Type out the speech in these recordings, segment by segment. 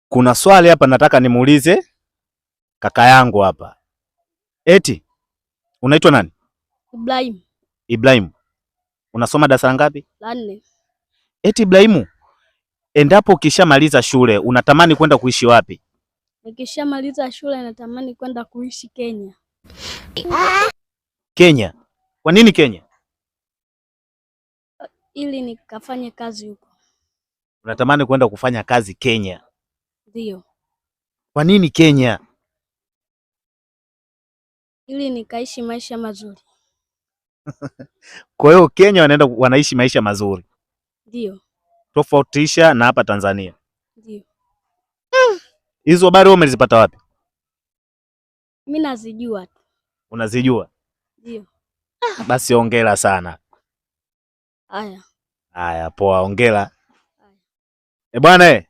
Kuna swali hapa nataka nimuulize kaka yangu hapa. Eti unaitwa nani? Ibrahim. Ibrahim. Unasoma darasa ngapi? La 4. Eti Ibrahim, endapo ukishamaliza shule unatamani kwenda kuishi wapi? Nikishamaliza shule natamani kwenda kuishi Kenya. Kenya? Kwa nini Kenya? Ili nikafanye kazi huko. Unatamani kwenda kufanya kazi Kenya? Ndio. Kwa nini Kenya? Ili nikaishi maisha mazuri. Kwa hiyo Kenya wanaishi maisha mazuri? Ndio. Tofautisha na hapa Tanzania? Ndio. Hizo habari wewe umezipata wapi? Mimi nazijua tu. Unazijua? Ndio. Basi hongera sana. Haya, poa, hongera. Bwana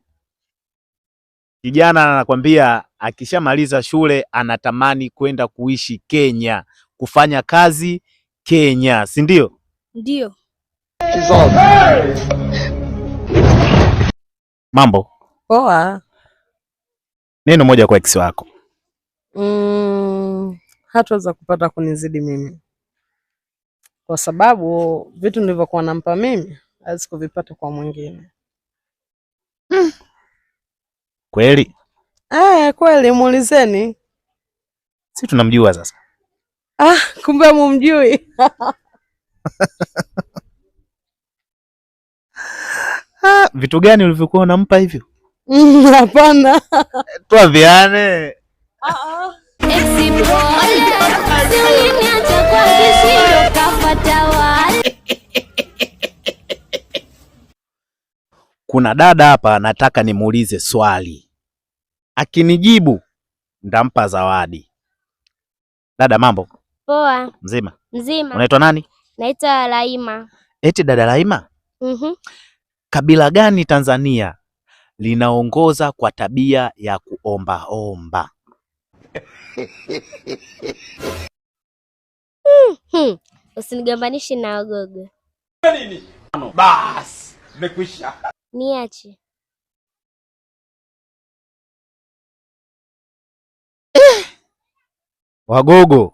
kijana anakuambia akishamaliza shule anatamani kwenda kuishi Kenya, kufanya kazi Kenya, si ndio? Ndio. Mambo? Poa. Neno moja kwa ex wako. Hataweza kupata kunizidi mimi, kwa sababu vitu nilivyokuwa nampa mimi hawezi kuvipata kwa mwingine. Kweli? Kweli, muulizeni. Si tunamjua sasa. Kumbe mumjui. Vitu gani ulivyokuwa unampa hivyo? Hapana. Tuaviane. Kuna dada hapa nataka nimuulize swali. Akinijibu ndampa zawadi. Dada, mambo? Poa. Mzima? Mzima. Unaitwa nani? Naitwa Laima. Eti dada Laima? Kabila gani Tanzania linaongoza kwa tabia ya kuomba? Usinigambanishe na Wagogo. Nini? Bas, nimekwisha. Niache. Wagogo